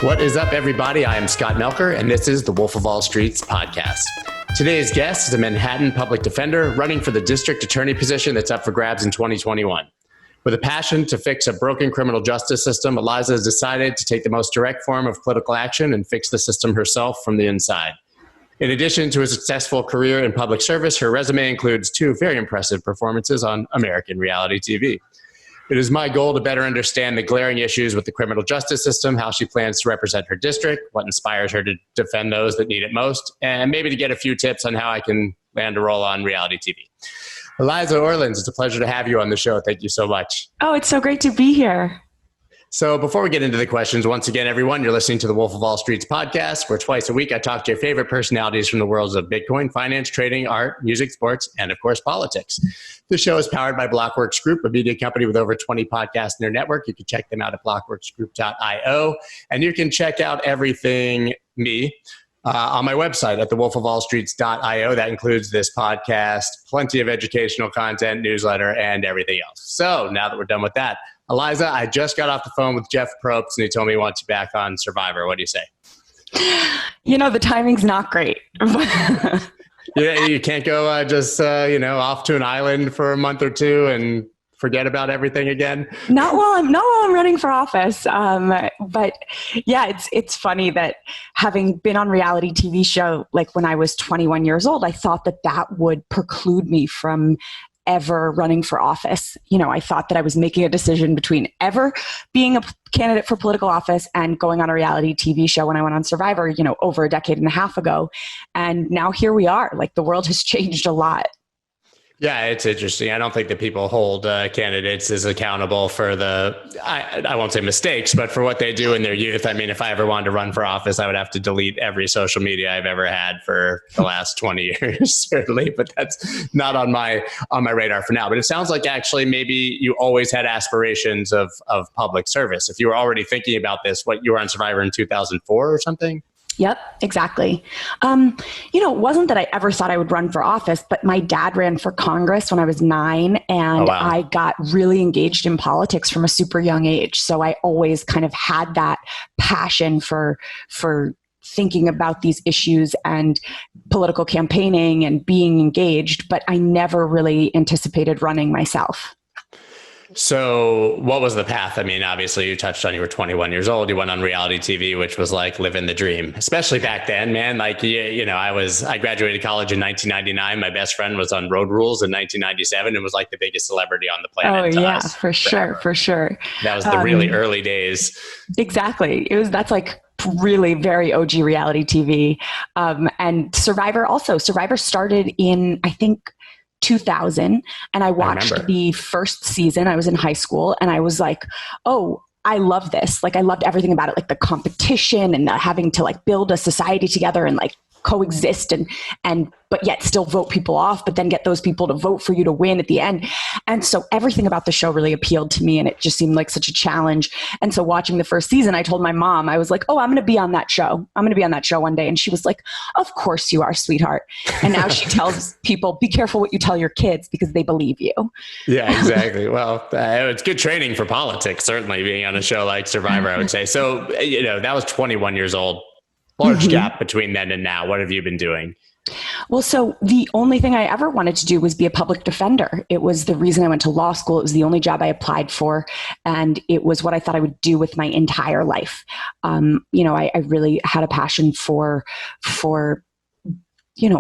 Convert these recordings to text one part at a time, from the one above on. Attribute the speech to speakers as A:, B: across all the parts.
A: What is up, everybody? I am Scott Melker, and this is the Wolf of Wall Street's podcast. Today's guest is a Manhattan public defender running for the district attorney position that's up for grabs in 2021. With a passion to fix a broken criminal justice system, Eliza has decided to take the most direct form of political action and fix the system herself from the inside. In addition to a successful career in public service, her resume includes 2 very impressive performances on American reality TV. It is my goal to better understand the glaring issues with the criminal justice system, how she plans to represent her district, what inspires her to defend those that need it most, and maybe to get a few tips on how I can land a role on reality TV. Eliza Orlins, it's a pleasure to have you on the show. Thank you so much.
B: Oh, it's so great to be here.
A: So before we get into the questions, once again, everyone, you're listening to the Wolf of Wall Street's podcast, where twice a week I talk to your favorite personalities from the worlds of Bitcoin, finance, trading, art, music, sports, and of course, politics. This show is powered by Blockworks Group, a media company with over 20 podcasts in their network. You can check them out at blockworksgroup.io. And you can check out everything me on my website at thewolfofwallstreets.io. That includes this podcast, plenty of educational content, newsletter, and everything else. So now that we're done with that, Eliza, I just got off the phone with Jeff Probst, and he told me he wants you back on Survivor. What do you say?
B: You know, the timing's not great.
A: You can't go off to an island for a month or two and forget about everything again.
B: Not while I'm running for office. But yeah, it's funny that having been on reality TV show, like when I was 21 years old, I thought that would preclude me from ever running for office. You know, I thought that I was making a decision between ever being a candidate for political office and going on a reality TV show when I went on Survivor, over a decade and a half ago. And now here we are. Like, the world has changed a lot.
A: Yeah, it's interesting. I don't think that people hold candidates as accountable for I won't say mistakes, but for what they do in their youth. I mean, if I ever wanted to run for office, I would have to delete every social media I've ever had for the last 20 years, certainly. But that's not on my radar for now. But it sounds like actually maybe you always had aspirations of public service. If you were already thinking about this, you were on Survivor in 2004 or something?
B: Yep, exactly. It wasn't that I ever thought I would run for office, but my dad ran for Congress when I was 9, and
A: Oh, wow.
B: I got really engaged in politics from a super young age. So I always kind of had that passion for thinking about these issues and political campaigning and being engaged, but I never really anticipated running myself.
A: So what was the path? I mean, obviously you touched on, you were 21 years old. You went on reality TV, which was like living the dream, especially back then, man. Like, I graduated college in 1999. My best friend was on Road Rules in 1997 and was like the biggest celebrity on the planet.
B: Oh yeah, for sure.
A: That was the really early days.
B: Exactly. That's like really very OG reality TV. And Survivor started in, I think, 2000, and I watched the first season. I was in high school and I was like, oh, I love this. Like, I loved everything about it, like the competition and having to like build a society together and like coexist and but yet still vote people off, but then get those people to vote for you to win at the end. And so everything about the show really appealed to me, and it just seemed like such a challenge. And so watching the first season, I told my mom, I was like, oh, I'm going to be on that show. I'm going to be on that show one day. And she was like, of course you are, sweetheart. And now she tells people, be careful what you tell your kids because they believe you.
A: Yeah, exactly. Well, it's good training for politics, certainly, being on a show like Survivor, I would say. So, that was 21 years old. Large gap between then and now. What have you been doing?
B: Well, so the only thing I ever wanted to do was be a public defender. It was the reason I went to law school. It was the only job I applied for. And it was what I thought I would do with my entire life. I really had a passion for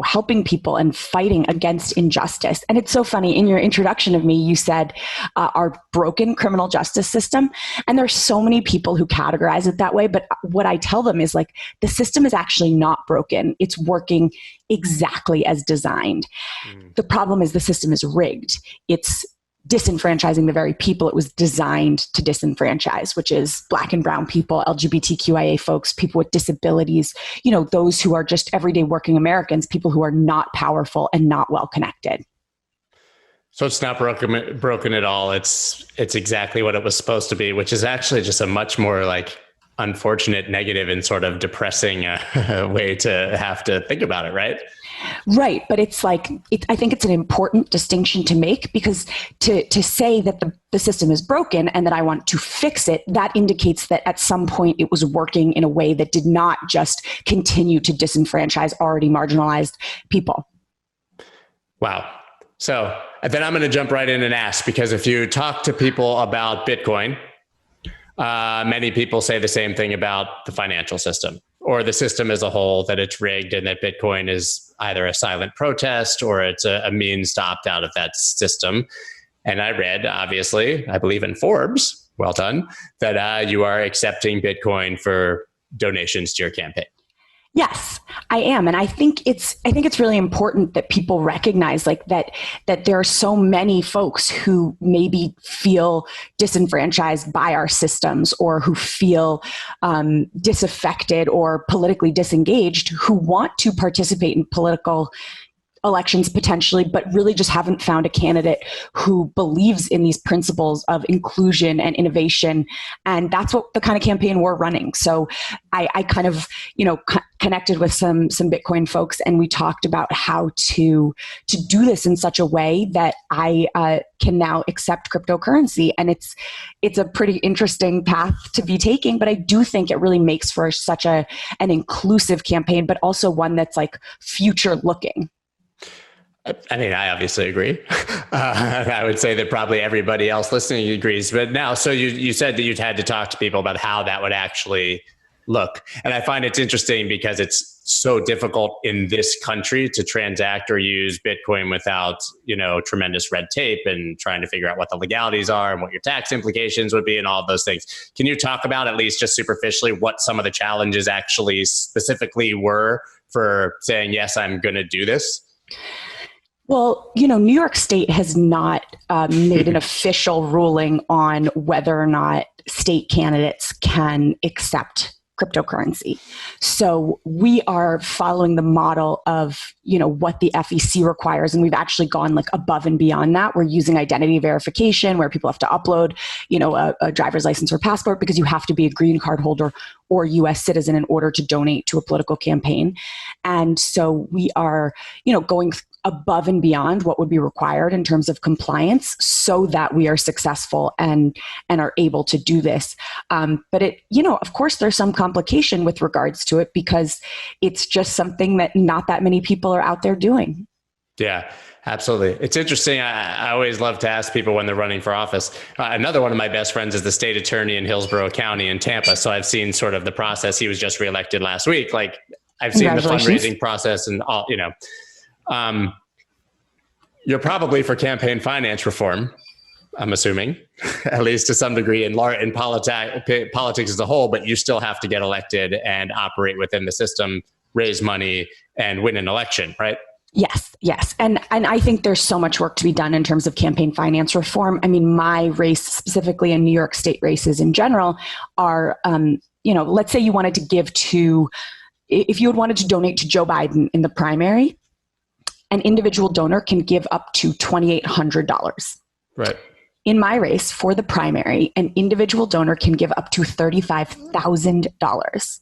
B: helping people and fighting against injustice. And it's so funny, in your introduction of me, you said our broken criminal justice system. And there's so many people who categorize it that way. But what I tell them is like, the system is actually not broken. It's working exactly as designed. The problem is the system is rigged. It's disenfranchising the very people it was designed to disenfranchise, which is Black and brown people, LGBTQIA folks, people with disabilities, those who are just everyday working Americans, people who are not powerful and not well connected.
A: So it's not broken at all. It's exactly what it was supposed to be, which is actually just a much more like unfortunate, negative, and sort of depressing way to have to think about it, right?
B: Right. But it's like, I think it's an important distinction to make, because to say that the system is broken and that I want to fix it, that indicates that at some point it was working in a way that did not just continue to disenfranchise already marginalized people.
A: Wow. So then I'm going to jump right in and ask, because if you talk to people about Bitcoin, many people say the same thing about the financial system or the system as a whole, that it's rigged and that Bitcoin is either a silent protest or it's a means to opt out of that system. And I read, obviously, I believe in Forbes, well done, that you are accepting Bitcoin for donations to your campaign.
B: Yes, I am. And I think it's really important that people recognize like that there are so many folks who maybe feel disenfranchised by our systems, or who feel disaffected or politically disengaged, who want to participate in political elections potentially, but really just haven't found a candidate who believes in these principles of inclusion and innovation. And that's what the kind of campaign we're running. So I kind of, connected with some Bitcoin folks, and we talked about how to do this in such a way that I can now accept cryptocurrency. And it's a pretty interesting path to be taking, but I do think it really makes for such an inclusive campaign, but also one that's like future looking.
A: I mean, I obviously agree. I would say that probably everybody else listening agrees. But now, so you said that you'd had to talk to people about how that would actually look. And I find it's interesting because it's so difficult in this country to transact or use Bitcoin without, tremendous red tape and trying to figure out what the legalities are and what your tax implications would be and all of those things. Can you talk about, at least just superficially, what some of the challenges actually specifically were for saying, yes, I'm going to do this?
B: Well, New York State has not made an official ruling on whether or not state candidates can accept cryptocurrency. So we are following the model of, what the FEC requires. And we've actually gone like above and beyond that. We're using identity verification where people have to upload, a driver's license or passport, because you have to be a green card holder or US citizen in order to donate to a political campaign. And so we are, going above and beyond what would be required in terms of compliance so that we are successful and are able to do this. But of course, there's some complication with regards to it, because it's just something that not that many people are out there doing.
A: Yeah, absolutely. It's interesting. I always love to ask people when they're running for office. Another one of my best friends is the state attorney in Hillsborough County in Tampa. So I've seen sort of the process. He was just reelected last week. Like, I've seen the fundraising process and all, you're probably for campaign finance reform, I'm assuming, at least to some degree in politics as a whole, but you still have to get elected and operate within the system, raise money, and win an election, right?
B: Yes. And I think there's so much work to be done in terms of campaign finance reform. I mean, my race specifically, and New York State races in general, are, let's say you wanted to give to, if you had wanted to donate to Joe Biden in the primary, an individual donor can give up to $2,800.
A: Right.
B: In my race for the primary, an individual donor can give up to $35,000.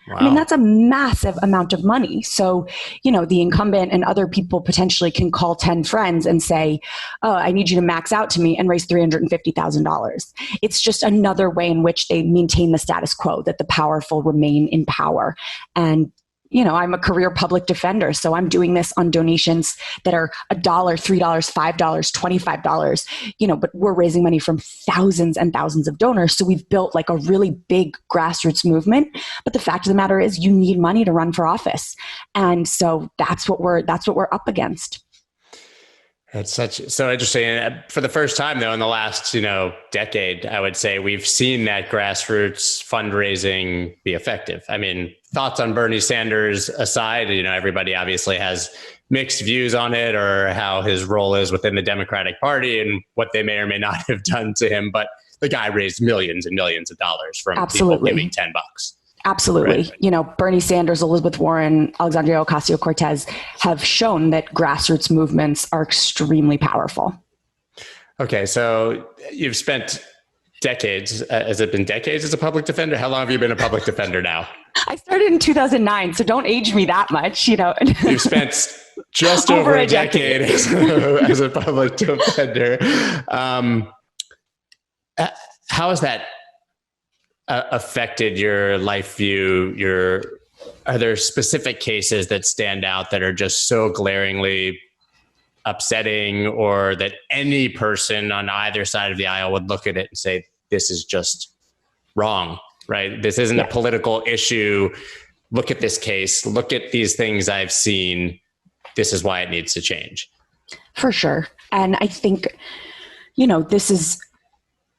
B: Wow. I mean, that's a massive amount of money. So, the incumbent and other people potentially can call 10 friends and say, oh, I need you to max out to me, and raise $350,000. It's just another way in which they maintain the status quo, that the powerful remain in power. And I'm a career public defender, so I'm doing this on donations that are $1, $3, $5, $25, but we're raising money from thousands and thousands of donors. So we've built like a really big grassroots movement. But the fact of the matter is, you need money to run for office. And so that's what we're up against.
A: It's so interesting. For the first time, though, in the last, decade, I would say we've seen that grassroots fundraising be effective. I mean, thoughts on Bernie Sanders aside, everybody obviously has mixed views on it, or how his role is within the Democratic Party and what they may or may not have done to him. But the guy raised millions and millions of dollars from people giving $10.
B: Absolutely.
A: Right.
B: Bernie Sanders, Elizabeth Warren, Alexandria Ocasio-Cortez have shown that grassroots movements are extremely powerful.
A: Okay. So you've spent decades. Has it been decades as a public defender? How long have you been a public defender now?
B: I started in 2009, so don't age me that much, you know.
A: You've spent just over a decade as a public defender. How has that affected your life view? Are there specific cases that stand out that are just so glaringly upsetting, or that any person on either side of the aisle would look at it and say, this is just wrong, right? This isn't a political issue. Look at this case. Look at these things I've seen. This is why it needs to change. For sure. And I think, this is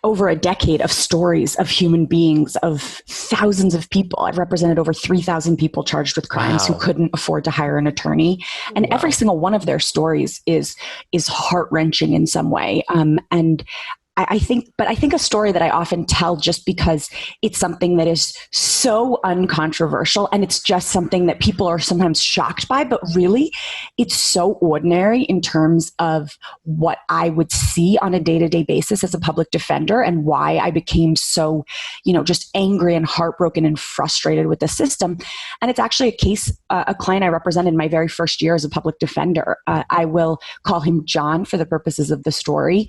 A: over a decade of stories of human beings, of thousands of people. I've represented over 3,000 people charged with crimes who couldn't afford to hire an attorney. And every single one of their stories is heart-wrenching in some way. And I think a story that I often tell, just because it's something that is so uncontroversial and it's just something that people are sometimes shocked by, but really it's so ordinary in terms of what I would see on a day-to-day basis as a public defender, and why I became so, just angry and heartbroken and frustrated with the system. And it's actually a case, a client I represented in my very first year as a public defender. I will call him John for the purposes of the story.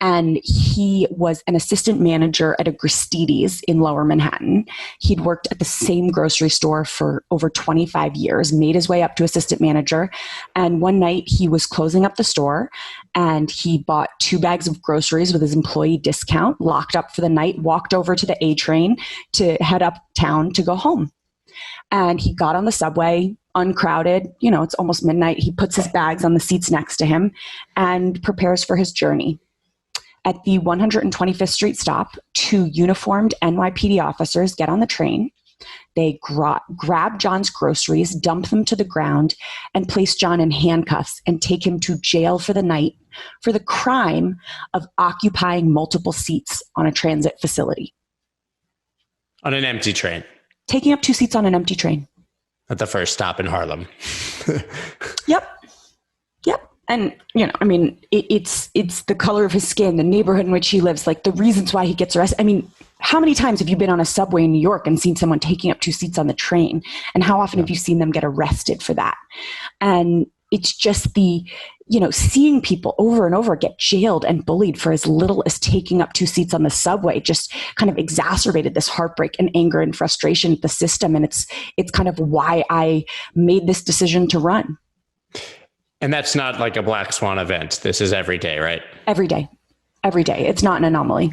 A: And he was an assistant manager at a Gristedes in Lower Manhattan. He'd worked at the same grocery store for over 25 years, made his way up to assistant manager. And one night he was closing up the store and he bought 2 bags of groceries with his employee discount, locked up for the night, walked over to the A train to head uptown to go home. And he got on the subway, uncrowded, it's almost midnight. He puts his bags on the seats next to him and prepares for his journey. At the 125th Street stop, 2 uniformed NYPD officers get on the train. They grab John's groceries, dump them to the ground, and place John in handcuffs and take him to jail for the night for the crime of occupying multiple seats on a transit facility. On an empty train.
B: Taking up 2 seats on an empty train.
A: At the first stop in Harlem.
B: Yep. And, it's the color of his skin, the neighborhood in which he lives, like the reasons why he gets arrested. How many times have you been on a subway in New York and seen someone taking up 2 seats on the train? And how often have you seen them get arrested for that? And it's just seeing people over and over get jailed and bullied for as little as taking up 2 seats on the subway just kind of exacerbated this heartbreak and anger and frustration at the system. And it's kind of why I made this decision to run.
A: And that's not like a black swan event. This is every day, right? Every day. It's not an anomaly.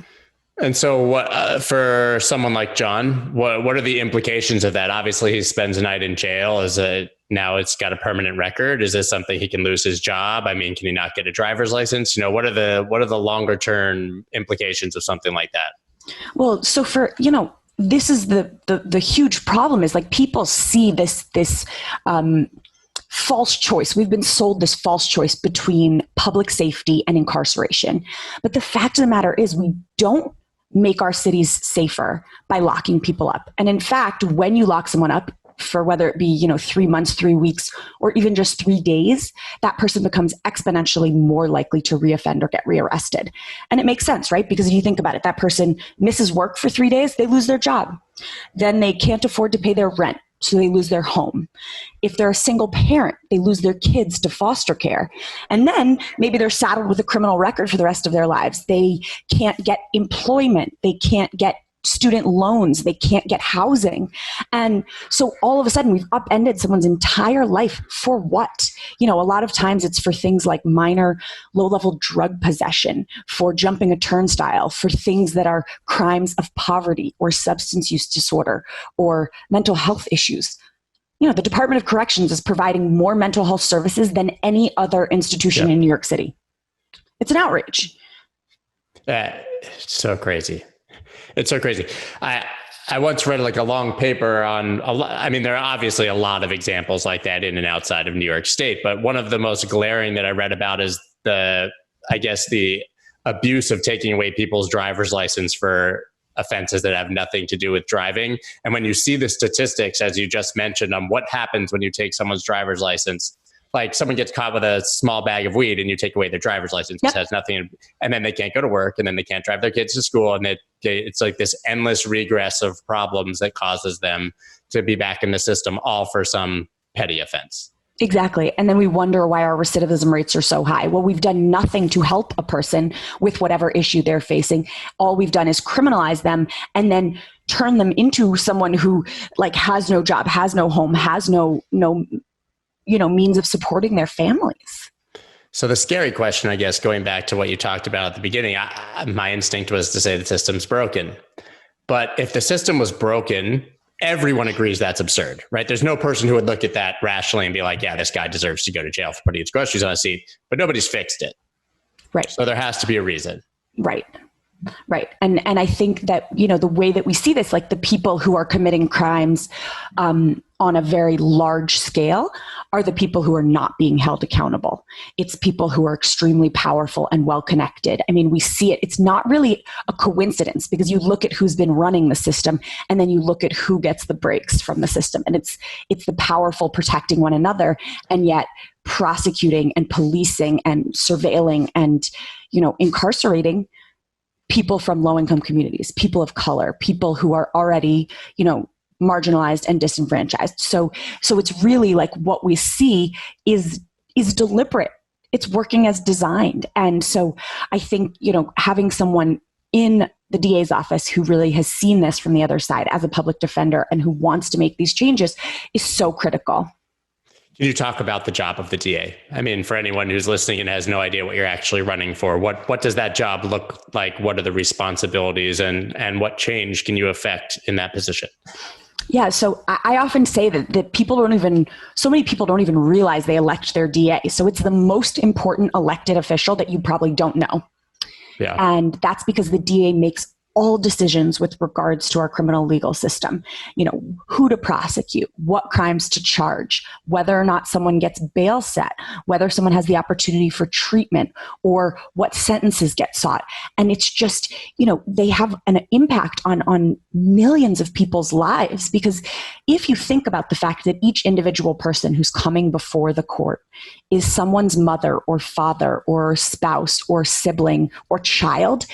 A: And so what, for someone like John, what are the implications of that? Obviously, he spends a night in jail. Now it's got a permanent record. Is this something he can lose his job? Can he not get a driver's license? What are the longer term implications of something like that? Well, so for, this is the huge problem is like people see this false choice. We've been sold this false choice between public safety and incarceration. But the fact of the matter is we don't make our cities safer by locking people up. And in fact, when you lock someone up for whether it be, 3 months, 3 weeks, or even just 3 days, that person becomes exponentially more likely to reoffend or get rearrested. And it makes sense, right? Because if you think about it, that person misses work for 3 days, they lose their job. Then they can't afford to pay their rent, so they lose their home. If they're a single parent, they lose their kids to foster care. And then maybe they're saddled with a criminal record for the rest of their lives. They can't get employment. They can't get student loans. They can't get housing. And so all of a sudden we've upended someone's entire life for what? A lot of times it's for things like minor low-level drug possession, for jumping a turnstile, for things that are crimes of poverty or substance use disorder or mental health issues. The Department of Corrections is providing more mental health services than any other institution in New York City. It's an outrage. It's so crazy. It's so crazy. I once read like a long paper on, there are obviously a lot of examples like that in and outside of New York State, but one of the most glaring that I read about is the abuse of taking away people's driver's license for offenses that have nothing to do with driving. And when you see the statistics, as you just mentioned, on what happens when you take someone's driver's license, like someone gets caught with a small bag of weed and you take away their driver's license, which has nothing, and then they can't go to work, and then they can't drive their kids to school. And it's like this endless regress of problems that causes them to be back in the system, all for some petty offense.
B: Exactly. And then we wonder why our recidivism rates are so high. Well, we've done nothing to help a person with whatever issue they're facing. All we've done is criminalize them and then turn them into someone who like has no job, has no home, has no means of supporting their families.
A: So the scary question, I guess, going back to what you talked about at the beginning, my instinct was to say the system's broken. But if the system was broken, everyone agrees that's absurd, right? There's no person who would look at that rationally and be like, yeah, this guy deserves to go to jail for putting his groceries on a seat, but nobody's fixed it.
B: Right.
A: So there has to be a reason.
B: Right. Right. And I think that, the way that we see this, like the people who are committing crimes on a very large scale are the people who are not being held accountable. It's people who are extremely powerful and well-connected. I mean, we see it. It's not really a coincidence because you look at who's been running the system and then you look at who gets the breaks from the system. And it's the powerful protecting one another and yet prosecuting and policing and surveilling and, incarcerating people from low-income communities, people of color, people who are already, marginalized and disenfranchised. So it's really like what we see is deliberate. It's working as designed. And so I think, having someone in the DA's office who really has seen this from the other side as a public defender and who wants to make these changes is so critical.
A: Can you talk about the job of the DA? I mean, for anyone who's listening and has no idea what you're actually running for, what does that job look like? What are the responsibilities and what change can you affect in that position?
B: Yeah, so I often say that so many people don't even realize they elect their DA. So it's the most important elected official that you probably don't know.
A: Yeah.
B: And that's because the DA makes all decisions with regards to our criminal legal system, who to prosecute, what crimes to charge, whether or not someone gets bail set, whether someone has the opportunity for treatment or what sentences get sought. And it's just, they have an impact on millions of people's lives, because if you think about the fact that each individual person who's coming before the court is someone's mother or father or spouse or sibling or child,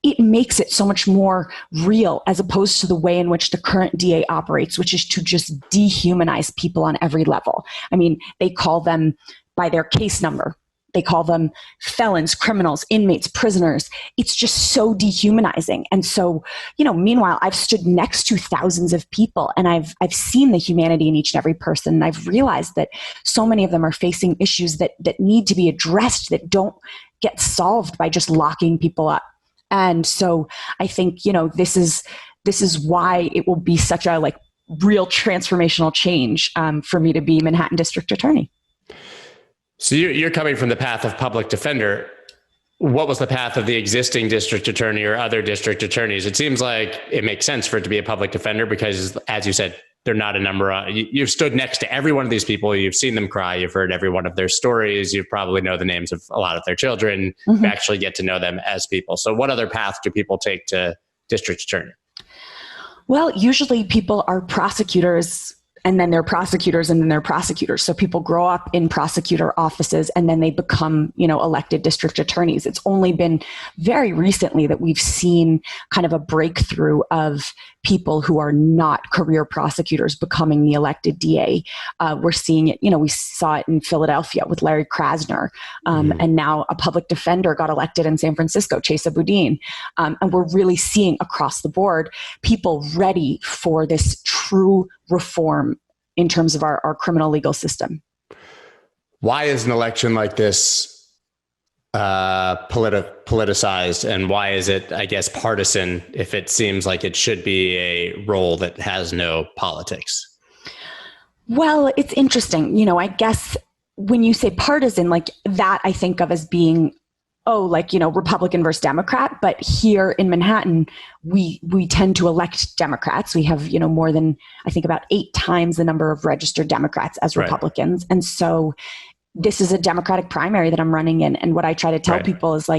B: it makes it so much more real as opposed to the way in which the current DA operates, which is to just dehumanize people on every level. I mean, they call them by their case number. They call them felons, criminals, inmates, prisoners. It's just so dehumanizing. And so, meanwhile, I've stood next to thousands of people and I've seen the humanity in each and every person. And I've realized that so many of them are facing issues that need to be addressed that don't get solved by just locking people up. And so I think, this is why it will be such a real transformational change for me to be Manhattan District Attorney.
A: So you're coming from the path of public defender. What was the path of the existing district attorney or other district attorneys? It seems like it makes sense for it to be a public defender because, as you said, they're not a number. You've stood next to every one of these people. You've seen them cry. You've heard every one of their stories. You probably know the names of a lot of their children. Mm-hmm. You actually get to know them as people. So what other path do people take to district attorney?
B: Well, usually people are prosecutors and then they're prosecutors and then they're prosecutors. So people grow up in prosecutor offices and then they become, elected district attorneys. It's only been very recently that we've seen kind of a breakthrough of people who are not career prosecutors becoming the elected DA. We're seeing it, we saw it in Philadelphia with Larry Krasner. And now a public defender got elected in San Francisco, Chesa Boudin. And we're really seeing across the board people ready for this true reform in terms of our criminal legal system.
A: Why is an election like this politicized, and why is it, I guess, partisan if it seems like it should be a role that has no politics?
B: Well, it's interesting. I guess when you say partisan, like that, I think of as being, Republican versus Democrat. But here in Manhattan, we tend to elect Democrats. We have, more than, I think, about 8 times the number of registered Democrats as Republicans. Right. And so this is a Democratic primary that I'm running in. And what I try to tell people is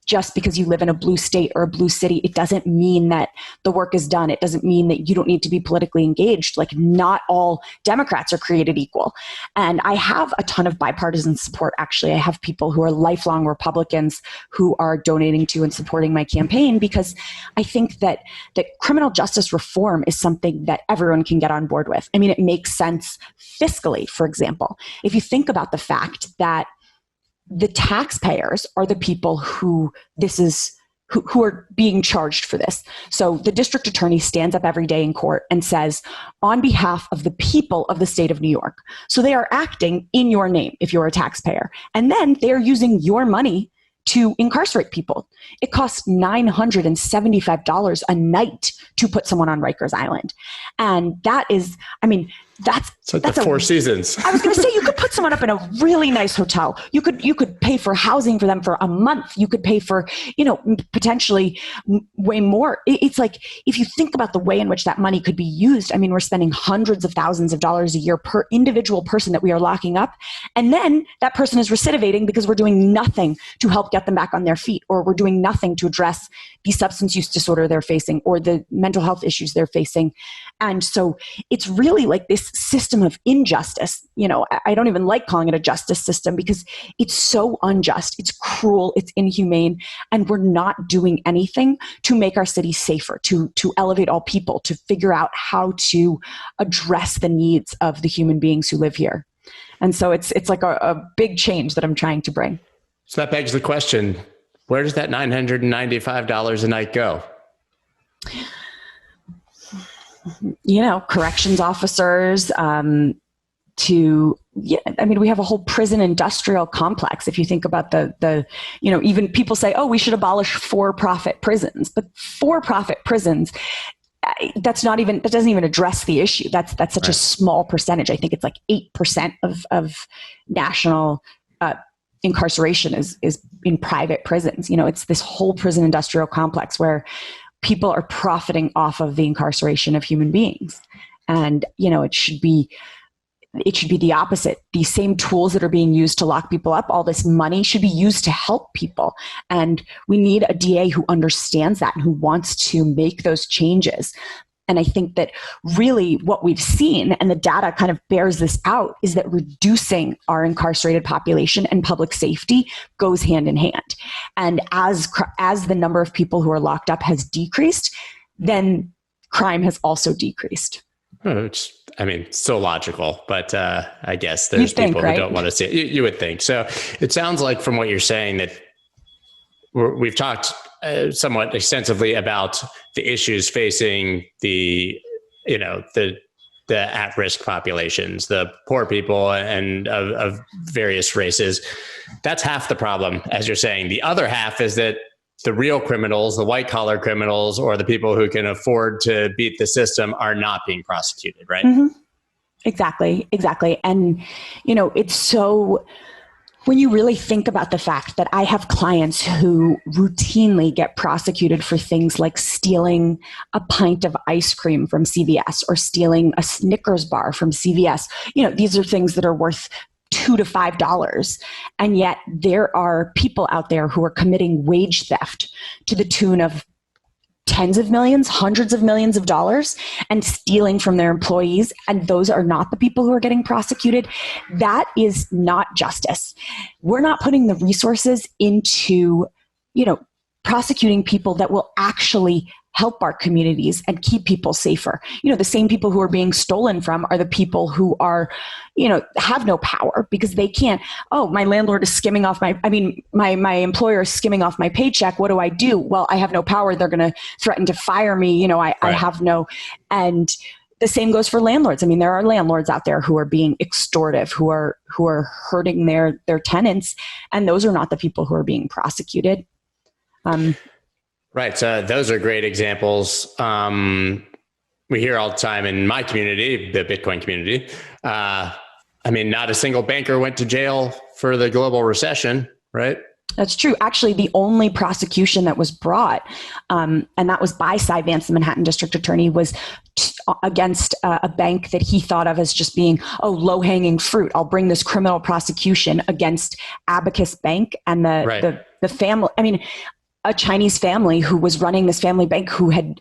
B: just because you live in a blue state or a blue city, it doesn't mean that the work is done. It doesn't mean that you don't need to be politically engaged. Like, not all Democrats are created equal. And I have a ton of bipartisan support, actually. I have people who are lifelong Republicans who are donating to and supporting my campaign, because I think that criminal justice reform is something that everyone can get on board with. I mean, it makes sense fiscally, for example. If you think about the fact that the taxpayers are the people who are being charged for this. So the district attorney stands up every day in court and says, on behalf of the people of the state of New York. So they are acting in your name if you're a taxpayer. And then they're using your money to incarcerate people. It costs $975 a night to put someone on Rikers Island. And that is, I mean, that's
A: like the Four Seasons.
B: I was going to say, you could put someone up in a really nice hotel. You could pay for housing for them for a month. You could pay for, potentially way more. It's like, if you think about the way in which that money could be used, I mean, we're spending hundreds of thousands of dollars a year per individual person that we are locking up. And then that person is recidivating because we're doing nothing to help get them back on their feet, or we're doing nothing to address the substance use disorder they're facing or the mental health issues they're facing. And so it's really like this system of injustice. I don't even like calling it a justice system, because it's so unjust. It's cruel. It's inhumane. And we're not doing anything to make our city safer, to elevate all people, to figure out how to address the needs of the human beings who live here. And so it's like a big change that I'm trying to bring.
A: So that begs the question, where does that $995 a night go?
B: Corrections officers, we have a whole prison industrial complex. If you think about even people say, oh, we should abolish for-profit prisons, but for-profit prisons, that doesn't even address the issue. That's such right. A small percentage. I think it's like 8% of national incarceration is in private prisons. It's this whole prison industrial complex where people are profiting off of the incarceration of human beings. And, it should be the opposite. These same tools that are being used to lock people up, all this money should be used to help people. And we need a DA who understands that and who wants to make those changes. And I think that really what we've seen, and the data kind of bears this out, is that reducing our incarcerated population and public safety goes hand in hand. And as the number of people who are locked up has decreased, then crime has also decreased.
A: Which, so logical, but I guess there's people who don't want to see it. You would think. So it sounds like, from what you're saying, that we've talked somewhat extensively about the issues facing the at-risk populations, the poor people and of various races. That's half the problem, as you're saying. The other half is that the real criminals, the white-collar criminals, or the people who can afford to beat the system are not being prosecuted, right?
B: Mm-hmm. Exactly. And, it's so... When you really think about the fact that I have clients who routinely get prosecuted for things like stealing a pint of ice cream from CVS or stealing a Snickers bar from CVS, these are things that are worth $2 to $5. And yet there are people out there who are committing wage theft to the tune of tens of millions, hundreds of millions of dollars, and stealing from their employees. And those are not the people who are getting prosecuted. That is not justice. We're not putting the resources into, prosecuting people that will actually help our communities and keep people safer. The same people who are being stolen from are the people who are, have no power because they can't, my landlord is skimming off my employer is skimming off my paycheck. What do I do? Well, I have no power. They're going to threaten to fire me. I have no, and the same goes for landlords. There are landlords out there who are being extortive, who are hurting their tenants. And those are not the people who are being prosecuted.
A: Right. So those are great examples. We hear all the time in my community, the Bitcoin community. Not a single banker went to jail for the global recession, right?
B: That's true. Actually, the only prosecution that was brought, and that was by Cy Vance, the Manhattan District Attorney, was against a bank that he thought of as just being, low-hanging fruit. I'll bring this criminal prosecution against Abacus Bank and the family. a Chinese family who was running this family bank who had,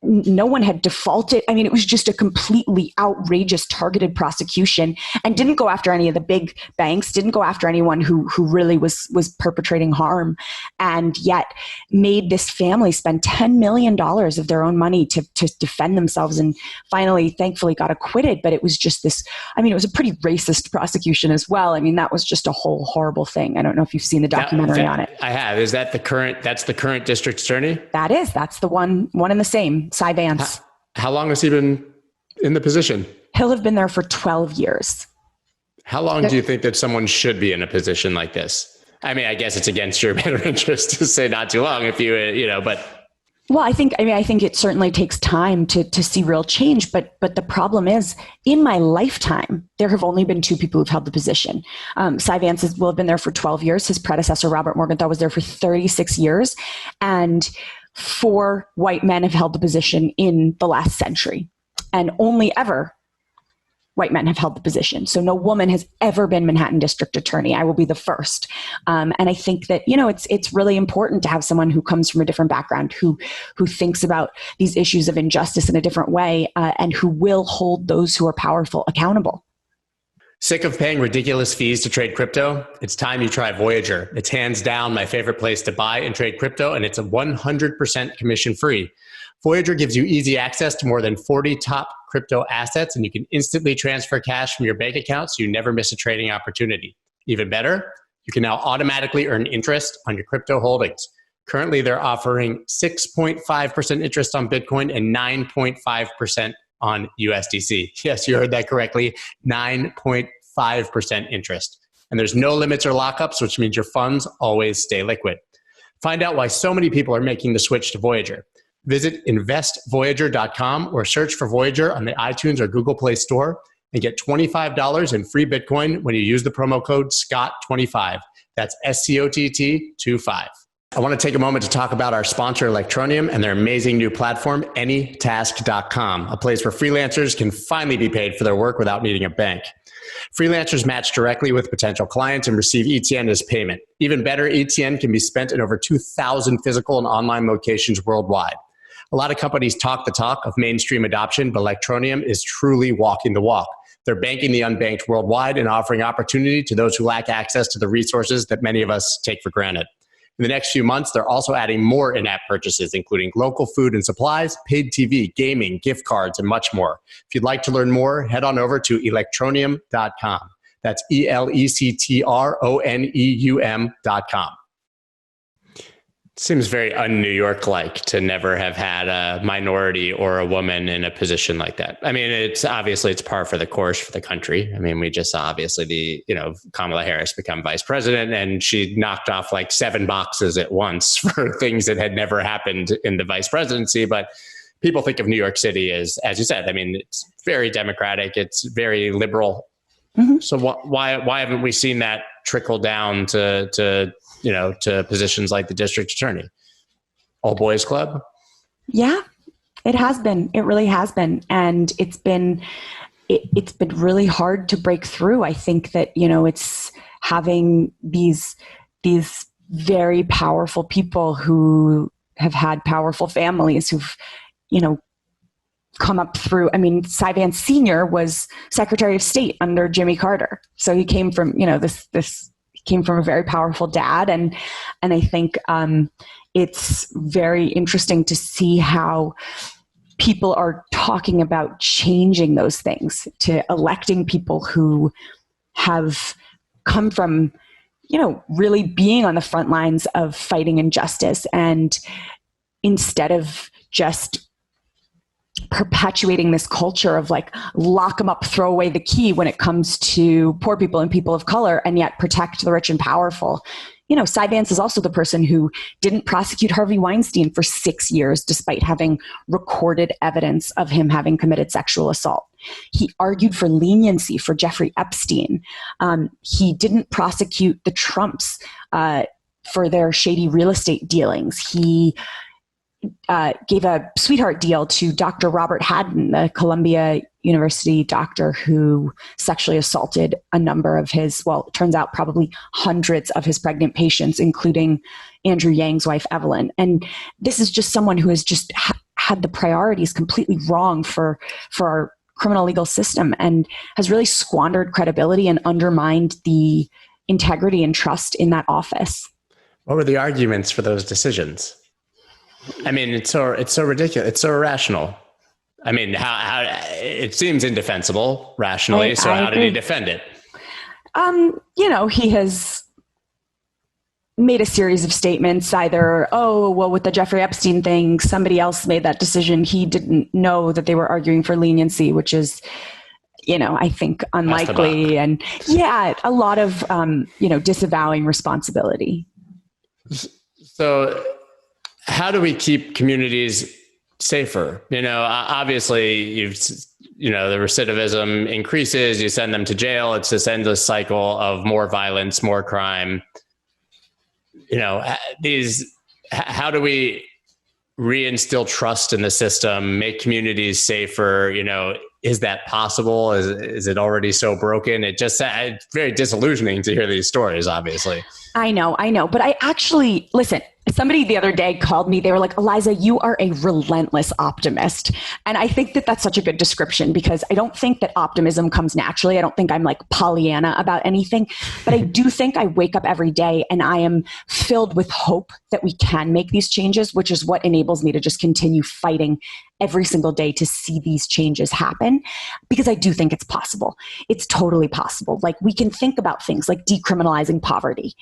B: no one had defaulted. I mean, it was just a completely outrageous targeted prosecution, and didn't go after any of the big banks, didn't go after anyone who really was perpetrating harm, and yet made this family spend $10 million of their own money to defend themselves, and finally, thankfully, got acquitted. But it was just this, it was a pretty racist prosecution as well. I mean, that was just a whole horrible thing. I don't know if you've seen the documentary on it.
A: I have. Is that that's the current district attorney?
B: That's the one and the same. Cy Vance.
A: How long has he been in the position?
B: He'll have been there for 12 years.
A: How long do you think that someone should be in a position like this? I mean, I guess it's against your better interest to say not too long if but.
B: Well, I think it certainly takes time to see real change, but the problem is, in my lifetime, there have only been 2 people who've held the position. Cy Vance will have been there for 12 years. His predecessor, Robert Morgenthau, was there for 36 years. And 4 white men have held the position in the last century, and only ever white men have held the position. So no woman has ever been Manhattan District Attorney. I will be the first. And I think that, it's really important to have someone who comes from a different background, who thinks about these issues of injustice in a different way, and who will hold those who are powerful accountable.
A: Sick of paying ridiculous fees to trade crypto? It's time you try Voyager. It's hands down my favorite place to buy and trade crypto, and it's a 100% commission free. Voyager gives you easy access to more than 40 top crypto assets, and you can instantly transfer cash from your bank account so you never miss a trading opportunity. Even better, you can now automatically earn interest on your crypto holdings. Currently, they're offering 6.5% interest on Bitcoin and 9.5% on USDC. Yes, you heard that correctly, 9.5% interest. And there's no limits or lockups, which means your funds always stay liquid. Find out why so many people are making the switch to Voyager. Visit investvoyager.com or search for Voyager on the iTunes or Google Play Store and get $25 in free Bitcoin when you use the promo code SCOTT25. That's SCOTT25. I want to take a moment to talk about our sponsor, Electroneum, and their amazing new platform, Anytask.com, a place where freelancers can finally be paid for their work without needing a bank. Freelancers match directly with potential clients and receive ETN as payment. Even better, ETN can be spent in over 2,000 physical and online locations worldwide. A lot of companies talk the talk of mainstream adoption, but Electroneum is truly walking the walk. They're banking the unbanked worldwide and offering opportunity to those who lack access to the resources that many of us take for granted. In the next few months, they're also adding more in-app purchases, including local food and supplies, paid TV, gaming, gift cards, and much more. If you'd like to learn more, head on over to electroneum.com. That's ELECTRONEUM.com. Seems very un-New York-like to never have had a minority or a woman in a position like that. I mean, it's par for the course for the country. I mean, we just saw Kamala Harris become vice president, and she knocked off like 7 boxes at once for things that had never happened in the vice presidency. But people think of New York City as you said, I mean, it's very democratic. It's very liberal. Mm-hmm. So why haven't we seen that trickle down to positions like the district attorney? All boys club? Yeah,
B: it has been. It really has been. And it's been really hard to break through. I think that, it's having these very powerful people who have had powerful families who've, come up through. I mean, Cy Vance Sr. was Secretary of State under Jimmy Carter. So he came from, came from a very powerful dad. And I think it's very interesting to see how people are talking about changing those things, to electing people who have come from, really being on the front lines of fighting injustice, and instead of just perpetuating this culture of like lock them up, throw away the key when it comes to poor people and people of color, and yet protect the rich and powerful. Cy Vance is also the person who didn't prosecute Harvey Weinstein for 6 years, despite having recorded evidence of him having committed sexual assault. He argued for leniency for Jeffrey Epstein. He didn't prosecute the Trumps for their shady real estate dealings. gave a sweetheart deal to Dr. Robert Haddon, the Columbia University doctor who sexually assaulted a number of his, well, it turns out probably hundreds of his pregnant patients, including Andrew Yang's wife, Evelyn. And this is just someone who has just had the priorities completely wrong for our criminal legal system and has really squandered credibility and undermined the integrity and trust in that office.
A: What were the arguments for those decisions? I mean, it's so ridiculous. It's so irrational. I mean, how it seems indefensible rationally. So how did he defend it?
B: He has made a series of statements, either, oh, well, with the Jeffrey Epstein thing, somebody else made that decision. He didn't know that they were arguing for leniency, which is, I think unlikely. And a lot of, disavowing responsibility.
A: So how do we keep communities safer? Obviously the recidivism increases, you send them to jail. It's this endless cycle of more violence, more crime. How do we reinstill trust in the system, make communities safer? Is that possible? Is it already so broken? It's very disillusioning to hear these stories, obviously.
B: I know. But I actually, listen, somebody the other day called me. They were like, Eliza, you are a relentless optimist. And I think that that's such a good description because I don't think that optimism comes naturally. I don't think I'm like Pollyanna about anything, but I do think I wake up every day and I am filled with hope that we can make these changes, which is what enables me to just continue fighting every single day to see these changes happen, because I do think it's possible. It's totally possible. Like, we can think about things like decriminalizing poverty,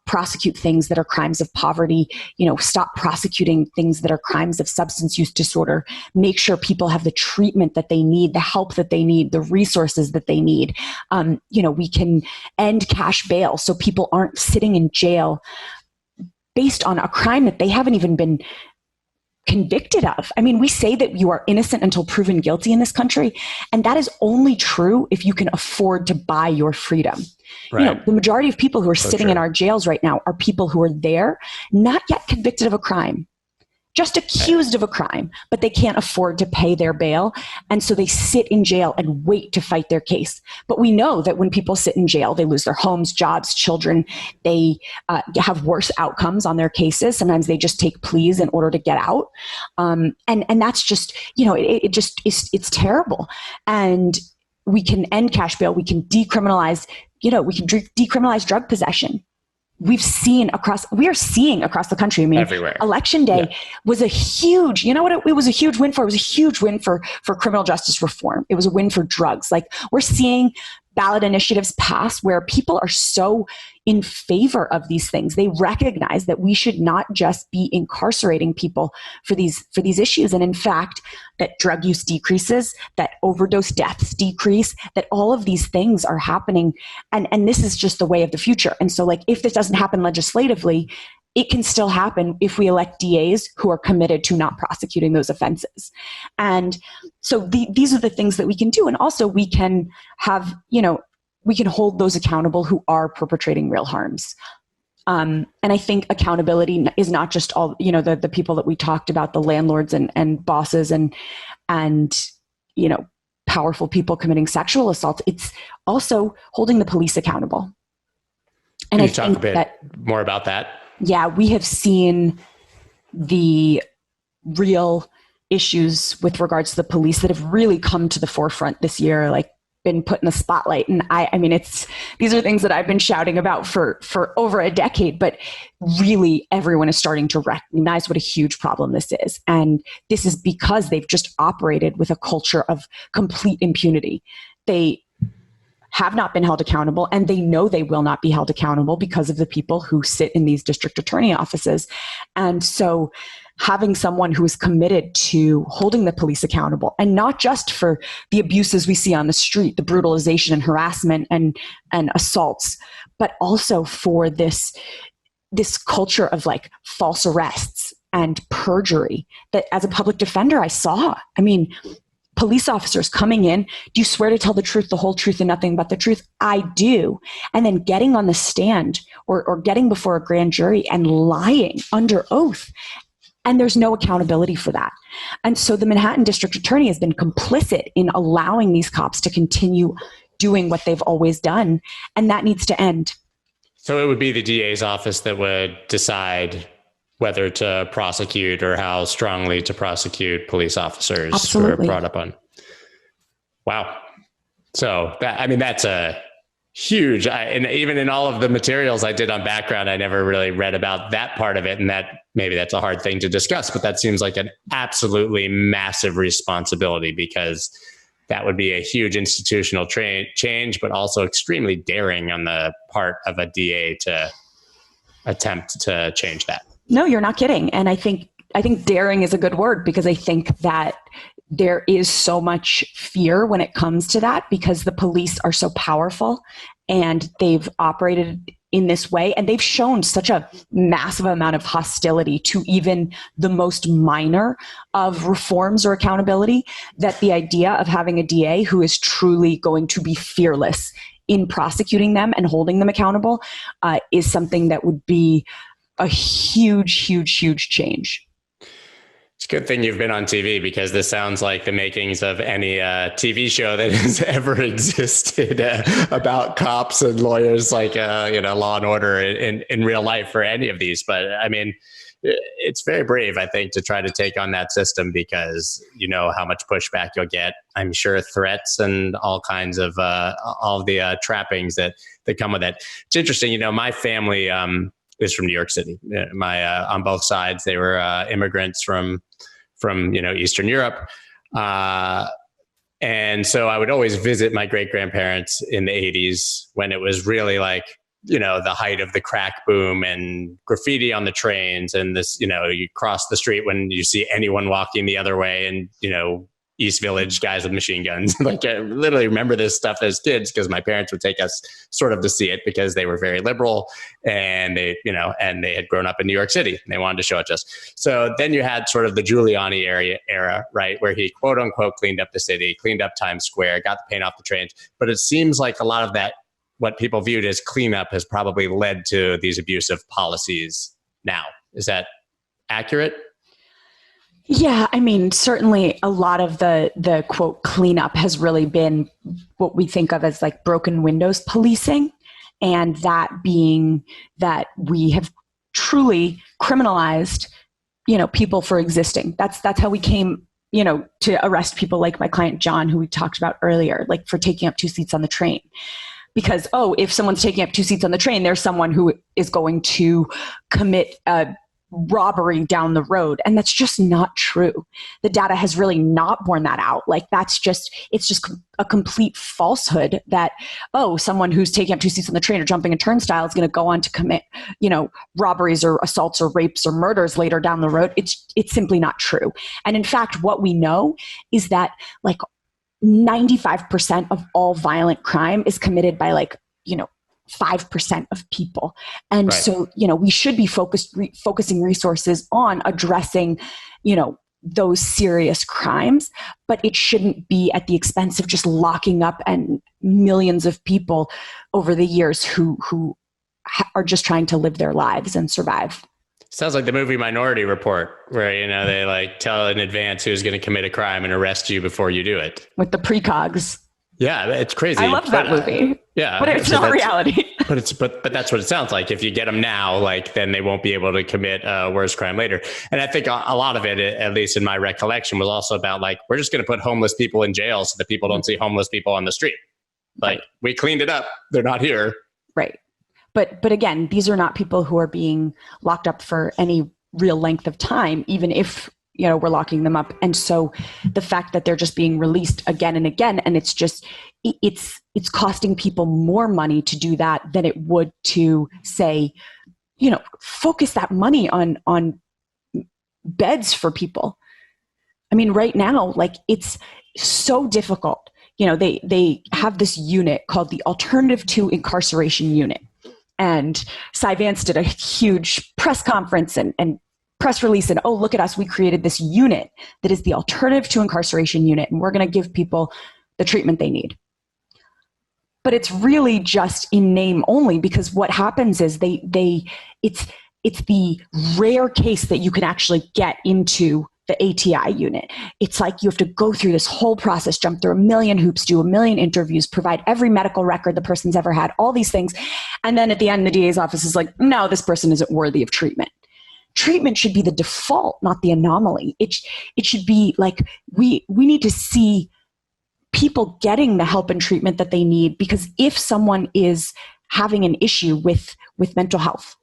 B: prosecute things that are crimes of poverty, stop prosecuting things that are crimes of substance use disorder, make sure people have the treatment that they need, the help that they need, the resources that they need. We can end cash bail so people aren't sitting in jail based on a crime that they haven't even been convicted of. I mean, we say that you are innocent until proven guilty in this country, and that is only true if you can afford to buy your freedom.
A: Right.
B: The majority of people who are sitting in our jails right now are people who are there, not yet convicted of a crime, just accused of a crime, but they can't afford to pay their bail. And so they sit in jail and wait to fight their case. But we know that when people sit in jail, they lose their homes, jobs, children. They have worse outcomes on their cases. Sometimes they just take pleas in order to get out. And that's just, it's terrible. And we can end cash bail. We can decriminalize, decriminalize drug possession. We are seeing across the country. I mean,
A: everywhere.
B: Election day was a huge, it was a huge win for? It was a huge win for criminal justice reform. It was a win for drugs. Like, we're seeing ballot initiatives pass where people are so in favor of these things. They recognize that we should not just be incarcerating people for these issues. And in fact, that drug use decreases, that overdose deaths decrease, that all of these things are happening. And this is just the way of the future. And so, like, if this doesn't happen legislatively, it can still happen if we elect DAs who are committed to not prosecuting those offenses. And so these are the things that we can do. And also we can have, we can hold those accountable who are perpetrating real harms. And I think accountability is not just all, the people that we talked about, the landlords and bosses and powerful people committing sexual assault. It's also holding the police accountable. And
A: Can you talk a bit more about that?
B: Yeah, we have seen the real issues with regards to the police that have really come to the forefront this year, like been put in the spotlight. And I mean, these are things that I've been shouting about for over a decade, but really everyone is starting to recognize what a huge problem this is. And this is because they've just operated with a culture of complete impunity. They have not been held accountable, and they know they will not be held accountable because of the people who sit in these district attorney offices. And so having someone who is committed to holding the police accountable, and not just for the abuses we see on the street, the brutalization and harassment and assaults, but also for this culture of like false arrests and perjury that as a public defender I saw. I mean, police officers coming in, do you swear to tell the truth, the whole truth, and nothing but the truth? I do. And then getting on the stand or getting before a grand jury and lying under oath. And there's no accountability for that. And so the Manhattan District Attorney has been complicit in allowing these cops to continue doing what they've always done. And that needs to end.
A: So it would be the DA's office that would decide whether to prosecute or how strongly to prosecute police officers
B: Absolutely.
A: who are brought up on. Wow. So that's a huge, and even in all of the materials I did on background, I never really read about that part of it. And that maybe that's a hard thing to discuss, but that seems like an absolutely massive responsibility, because that would be a huge institutional change, but also extremely daring on the part of a DA to attempt to change that.
B: No, you're not kidding. And I think daring is a good word, because I think that there is so much fear when it comes to that, because the police are so powerful and they've operated in this way, and they've shown such a massive amount of hostility to even the most minor of reforms or accountability, that the idea of having a DA who is truly going to be fearless in prosecuting them and holding them accountable is something that would be a huge, huge, huge change.
A: It's a good thing you've been on TV, because this sounds like the makings of any TV show that has ever existed about cops and lawyers, like Law and Order in real life, for any of these. But I mean, it's very brave, I think, to try to take on that system, because you know how much pushback you'll get. I'm sure threats and all kinds of all the trappings that come with it. It's interesting, my family is from New York City. My on both sides, they were immigrants from Eastern Europe, and so I would always visit my great grandparents in the 80s, when it was really like the height of the crack boom and graffiti on the trains, and this you cross the street when you see anyone walking the other way, and East Village guys with machine guns. Like, I literally remember this stuff as kids, because my parents would take us sort of to see it, because they were very liberal, and they had grown up in New York City, and they wanted to show it to us. So then you had sort of the Giuliani era, right, where he quote unquote cleaned up the city, cleaned up Times Square, got the paint off the trains. But it seems like a lot of that, what people viewed as cleanup, has probably led to these abusive policies now. Is that accurate?
B: Yeah, I mean, certainly a lot of the quote cleanup has really been what we think of as like broken windows policing, and that being that we have truly criminalized, people for existing. That's how we came, to arrest people like my client John, who we talked about earlier, like for taking up 2 seats on the train. Because, if someone's taking up 2 seats on the train, there's someone who is going to commit a robbery down the road. And that's just not true. The data has really not borne that out. Like, it's just a complete falsehood that, someone who's taking up 2 seats on the train or jumping a turnstile is going to go on to commit, robberies or assaults or rapes or murders later down the road. It's simply not true. And in fact, what we know is that like 95% of all violent crime is committed by 5% of people. And
A: right.
B: So, we should be focusing resources on addressing, those serious crimes, but it shouldn't be at the expense of just locking up and millions of people over the years who are just trying to live their lives and survive.
A: Sounds like the movie Minority Report, where, they tell in advance who's going to commit a crime and arrest you before you do it.
B: With the precogs.
A: Yeah, it's crazy.
B: I love that movie.
A: Yeah,
B: but it's not reality.
A: But that's what it sounds like. If you get them now, then they won't be able to commit a worse crime later. And I think a lot of it, at least in my recollection, was also about we're just going to put homeless people in jail so that people don't see homeless people on the street. We cleaned it up. They're not here.
B: Right. But again, these are not people who are being locked up for any real length of time, even if we're locking them up. And so the fact that they're just being released again and again, and it's costing people more money to do that than it would to say, focus that money on beds for people. I mean, right now, it's so difficult. They have this unit called the Alternative to Incarceration Unit. And Cy Vance did a huge press conference and press release and, look at us, we created this unit that is the Alternative to Incarceration Unit, and we're going to give people the treatment they need. But it's really just in name only, because what happens is it's it's the rare case that you can actually get into the ATI unit. It's like you have to go through this whole process, jump through a million hoops, do a million interviews, provide every medical record the person's ever had, all these things. And then at the end, the DA's office is like, no, this person isn't worthy of treatment. Treatment should be the default, not the anomaly. It should be like, we need to see people getting the help and treatment that they need, because if someone is having an issue with mental health,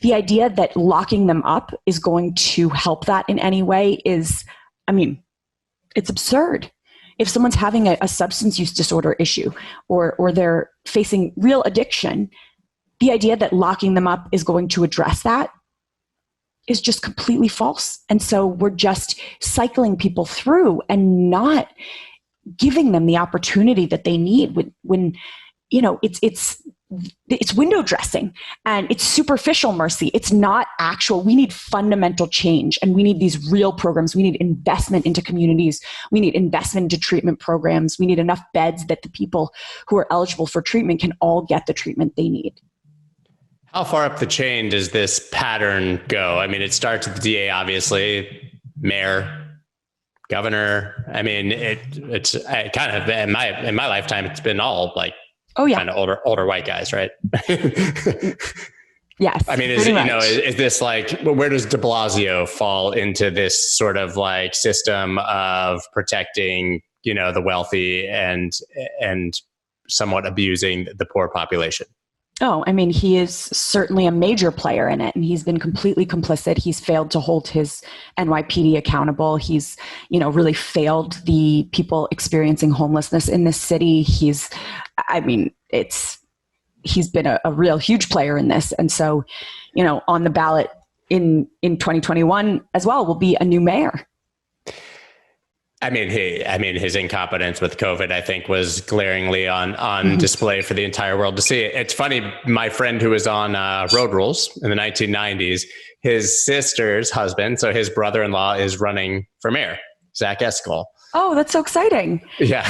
B: the idea that locking them up is going to help that in any way is, it's absurd. If someone's having a substance use disorder issue or they're facing real addiction, the idea that locking them up is going to address that is just completely false. And so we're just cycling people through and not giving them the opportunity that they need when it's window dressing and it's superficial mercy. It's not actual. We need fundamental change, and we need these real programs. We need investment into communities. We need investment into treatment programs. We need enough beds that the people who are eligible for treatment can all get the treatment they need.
A: How far up the chain does this pattern go? It starts with the DA, obviously, mayor, governor. It's kind of in my lifetime, it's been all like, kind of older white guys, right?
B: Yes.
A: Is this like, where does de Blasio fall into this sort of like system of protecting, the wealthy and somewhat abusing the poor population?
B: Oh, he is certainly a major player in it, and he's been completely complicit. He's failed to hold his NYPD accountable. He's, really failed the people experiencing homelessness in this city. He's been a real huge player in this. And so, on the ballot in 2021 as well will be a new mayor.
A: His incompetence with COVID, I think, was glaringly on display for the entire world to see. It's funny, my friend who was on Road Rules in the 1990s, his sister's husband, so his brother-in-law, is running for mayor, Zach Escalante.
B: Oh, that's so exciting.
A: Yeah.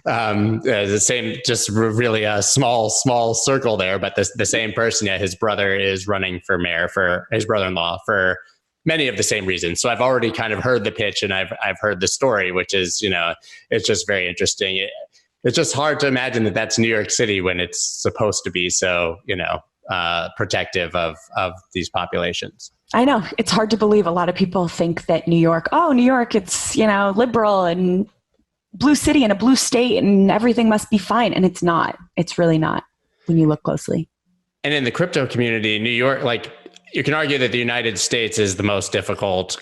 A: The same, just really a small circle there, but the same person, his brother is running for mayor, for his brother-in-law, for many of the same reasons. So I've already kind of heard the pitch, and I've heard the story, which is, it's just very interesting. It's just hard to imagine that that's New York City when it's supposed to be so, protective of these populations.
B: I know. It's hard to believe. A lot of people think that New York, it's, liberal and blue city and a blue state and everything must be fine. And it's not. It's really not when you look closely.
A: And in the crypto community, New York, you can argue that the United States is the most difficult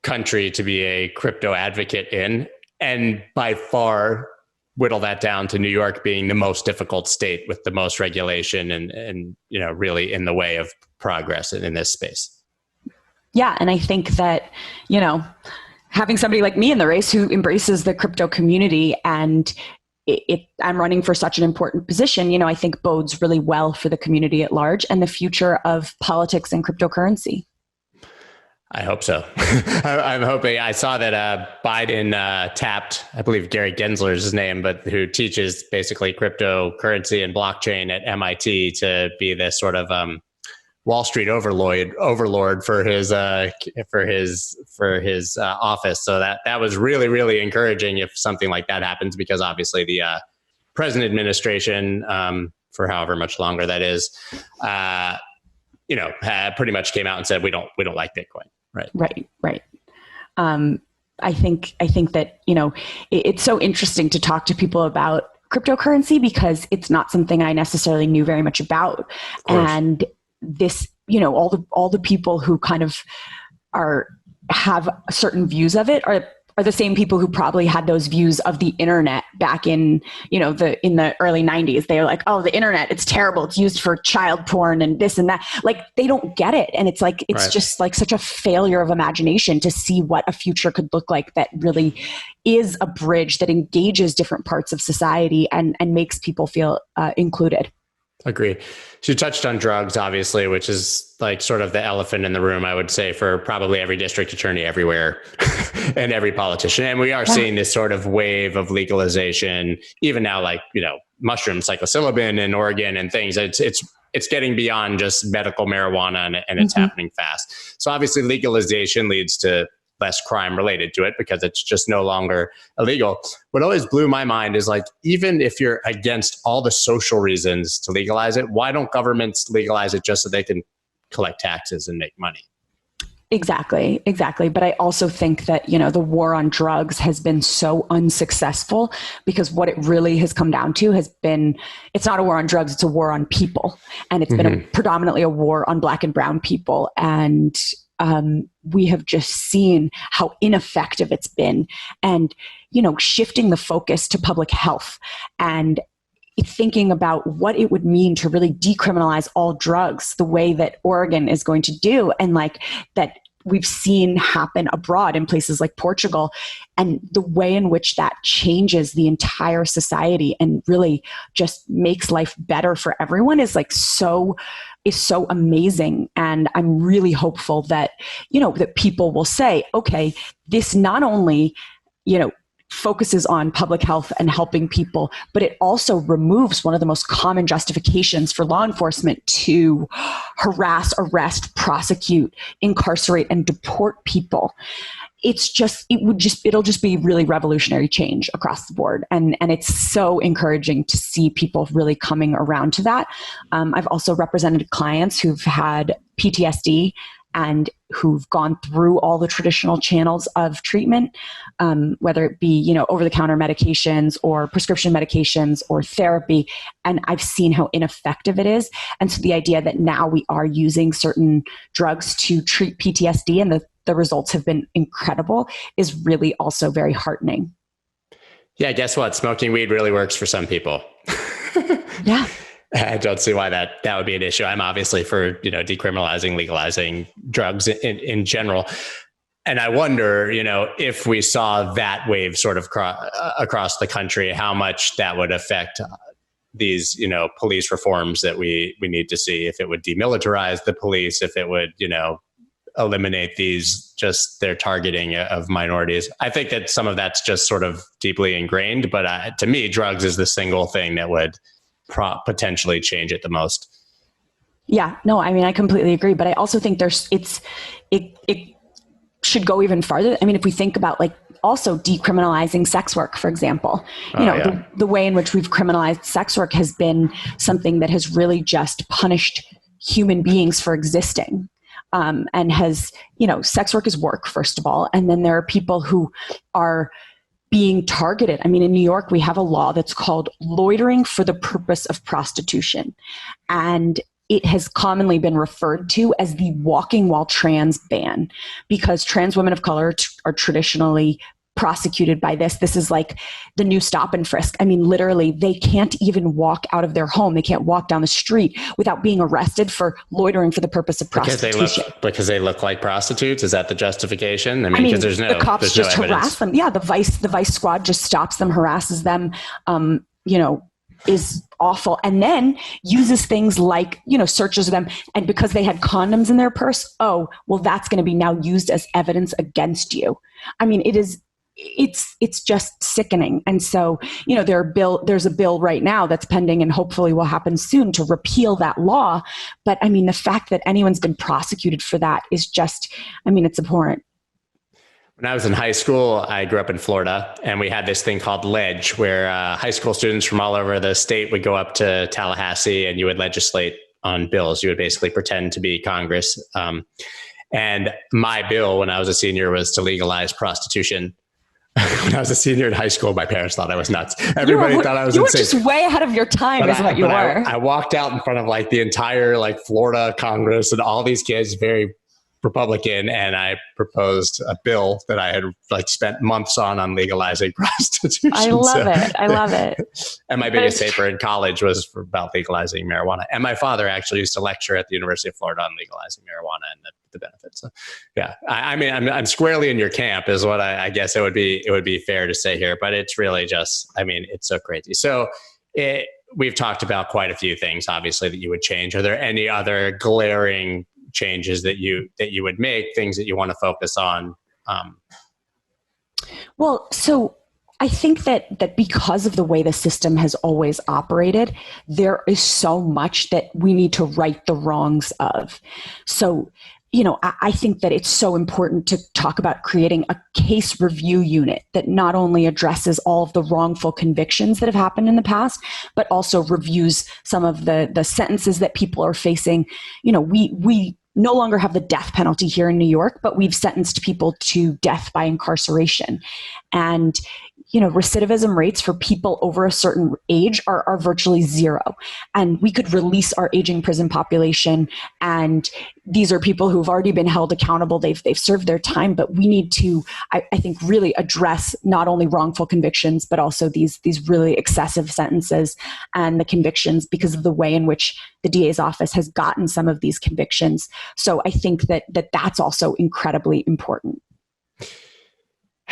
A: country to be a crypto advocate in, and by far whittle that down to New York being the most difficult state with the most regulation and really in the way of progress in this space.
B: Yeah. And I think that, having somebody like me in the race who embraces the crypto community and I'm running for such an important position, I think bodes really well for the community at large and the future of politics and cryptocurrency.
A: I hope so. I'm hoping. I saw that Biden tapped, I believe Gary Gensler is his name, but who teaches basically cryptocurrency and blockchain at MIT to be this sort of Wall Street overlord for his office. So that was really, really encouraging if something like that happens, because obviously the present administration, for however much longer that is, pretty much came out and said we don't like Bitcoin. Right.
B: I think that it's so interesting to talk to people about cryptocurrency because it's not something I necessarily knew very much about, and this, all the people who kind of have certain views of it are the same people who probably had those views of the internet back in, in the early 90s. They're like, oh, the internet, it's terrible. It's used for child porn and this and that. Like, they don't get it. And it's like, it's just like such a failure of imagination to see what a future could look like that really is a bridge that engages different parts of society and makes people feel included.
A: Agree. So you touched on drugs, obviously, which is like sort of the elephant in the room, I would say, for probably every district attorney everywhere and every politician. And we are seeing this sort of wave of legalization, even now, like, mushroom psilocybin in Oregon and things. It's it's getting beyond just medical marijuana and it's happening fast. So obviously legalization leads to less crime related to it because it's just no longer illegal. What always blew my mind is like, even if you're against all the social reasons to legalize it, why don't governments legalize it just so they can collect taxes and make money?
B: Exactly. But I also think that, the war on drugs has been so unsuccessful because what it really has come down to has been, it's not a war on drugs, it's a war on people. And it's been predominantly a war on Black and brown people. And we have just seen how ineffective it's been, and, shifting the focus to public health and thinking about what it would mean to really decriminalize all drugs the way that Oregon is going to do, and like that we've seen happen abroad in places like Portugal, and the way in which that changes the entire society and really just makes life better for everyone is so amazing. And I'm really hopeful that, that people will say, okay, this not only, focuses on public health and helping people, but it also removes one of the most common justifications for law enforcement to harass, arrest, prosecute, incarcerate, and deport people. It'll just be really revolutionary change across the board. And it's so encouraging to see people really coming around to that. I've also represented clients who've had PTSD and who've gone through all the traditional channels of treatment, whether it be, over-the-counter medications or prescription medications or therapy. And I've seen how ineffective it is. And so the idea that now we are using certain drugs to treat PTSD and the results have been incredible is really also very heartening.
A: Yeah, guess what? Smoking weed really works for some people.
B: Yeah.
A: I don't see why that would be an issue. I'm obviously for, decriminalizing, legalizing drugs in general. And I wonder, if we saw that wave sort of across the country, how much that would affect these, police reforms that we need to see, if it would demilitarize the police, if it would, eliminate their targeting of minorities. I think that some of that's just sort of deeply ingrained, but to me, drugs is the single thing that would potentially change it the most.
B: Yeah, no, I mean, I completely agree, but I also think it should go even farther. I mean, if we think about like also decriminalizing sex work, for example, the way in which we've criminalized sex work has been something that has really just punished human beings for existing. And has, sex work is work, first of all. And then there are people who are being targeted. I mean, in New York, we have a law that's called loitering for the purpose of prostitution. And it has commonly been referred to as the walking while trans ban, because trans women of color are traditionally prosecuted by this. This is like the new stop and frisk. I mean, literally, they can't even walk out of their home. They can't walk down the street without being arrested for loitering for the purpose of prostitution.
A: Because they look like prostitutes? Is that the justification? I mean, because
B: the cops just harass them. Yeah, the vice squad just stops them, harasses them, is awful. And then uses things like, searches them. And because they had condoms in their purse, oh, well, that's going to be now used as evidence against you. I mean, it's just sickening. And so, there's a bill right now that's pending and hopefully will happen soon to repeal that law. But I mean, the fact that anyone's been prosecuted for that is just, it's abhorrent.
A: When I was in high school, I grew up in Florida, and we had this thing called Ledge, where high school students from all over the state would go up to Tallahassee and you would legislate on bills. You would basically pretend to be Congress. And my bill when I was a senior was to legalize prostitution. When I was a senior in high school, my parents thought I was nuts. Everybody thought I was insane.
B: You were just way ahead of your time, is what you were.
A: I walked out in front of like the entire Florida Congress and all these kids, very Republican, and I proposed a bill that I had spent months on legalizing prostitution.
B: I love it.
A: And my biggest paper in college was about legalizing marijuana. And my father actually used to lecture at the University of Florida on legalizing marijuana and the benefits. So, yeah, I mean, I'm squarely in your camp, is what I guess it would be fair to say here. But it's really just, it's so crazy. So we've talked about quite a few things, obviously, that you would change. Are there any other glaring changes that you would make, things that you want to focus on?
B: Well, so I think that because of the way the system has always operated, there is so much that we need to right the wrongs of. So, I think that it's so important to talk about creating a case review unit that not only addresses all of the wrongful convictions that have happened in the past, but also reviews some of the sentences that people are facing. We no longer have the death penalty here in New York, but we've sentenced people to death by incarceration. And recidivism rates for people over a certain age are virtually zero. And we could release our aging prison population. And these are people who've already been held accountable. They've served their time, but we need to, I think, really address not only wrongful convictions, but also these really excessive sentences and the convictions because of the way in which the DA's office has gotten some of these convictions. So I think that's also incredibly important.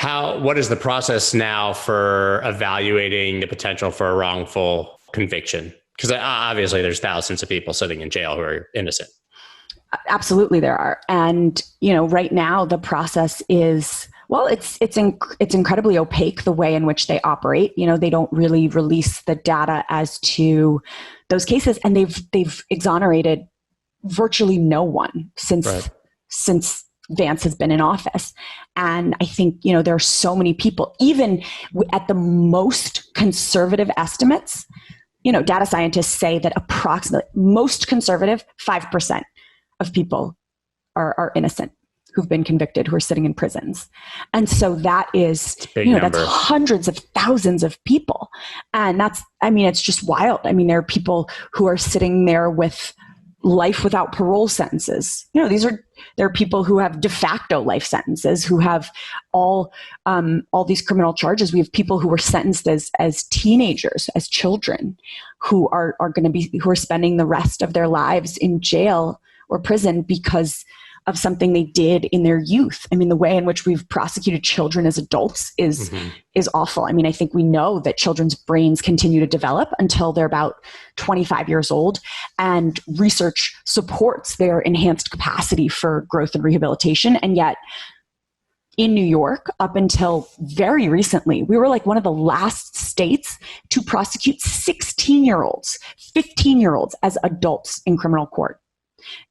A: What is the process now for evaluating the potential for a wrongful conviction? Because obviously there's thousands of people sitting in jail who are innocent.
B: Absolutely there are. And, right now the process is, well, it's incredibly opaque the way in which they operate. They don't really release the data as to those cases, and they've exonerated virtually no one since Vance has been in office. And I think, there are so many people, even at the most conservative estimates, data scientists say that approximately most conservative 5% of people are innocent who've been convicted, who are sitting in prisons. And so that is, that's hundreds of thousands of people. And it's just wild. There are people who are sitting there with life without parole sentences. There are people who have de facto life sentences, who have all these criminal charges. We have people who were sentenced as teenagers, as children, who are spending the rest of their lives in jail or prison because of something they did in their youth. The way in which we've prosecuted children as adults is awful. I think we know that children's brains continue to develop until they're about 25 years old, and research supports their enhanced capacity for growth and rehabilitation. And yet in New York, up until very recently, we were like one of the last states to prosecute 16-year-olds, 15-year-olds as adults in criminal court,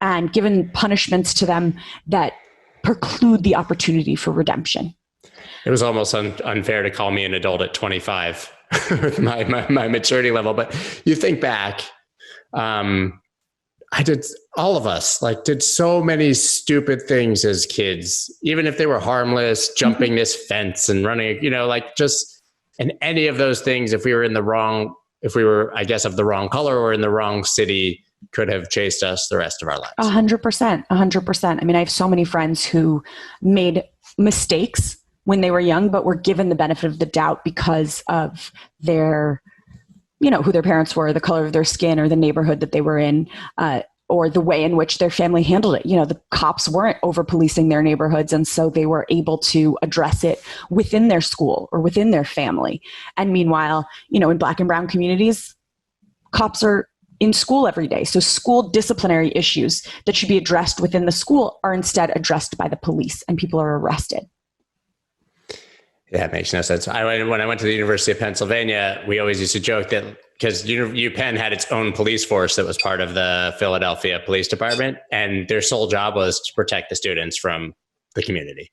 B: and given punishments to them that preclude the opportunity for redemption.
A: It was almost unfair to call me an adult at 25 with my maturity level. But you think back, all of us did so many stupid things as kids, even if they were harmless, jumping this fence and running, and any of those things, if we were, I guess, of the wrong color or in the wrong city, could have chased us the rest of our lives.
B: 100%. I have so many friends who made mistakes when they were young, but were given the benefit of the doubt because of their, who their parents were, the color of their skin, or the neighborhood that they were in, or the way in which their family handled it. The cops weren't over policing their neighborhoods, and so they were able to address it within their school or within their family. And meanwhile, in Black and brown communities, cops are in school every day. So school disciplinary issues that should be addressed within the school are instead addressed by the police, and people are arrested.
A: Yeah, it makes no sense. When I went to the University of Pennsylvania, we always used to joke that because UPenn had its own police force that was part of the Philadelphia Police Department, and their sole job was to protect the students from the community.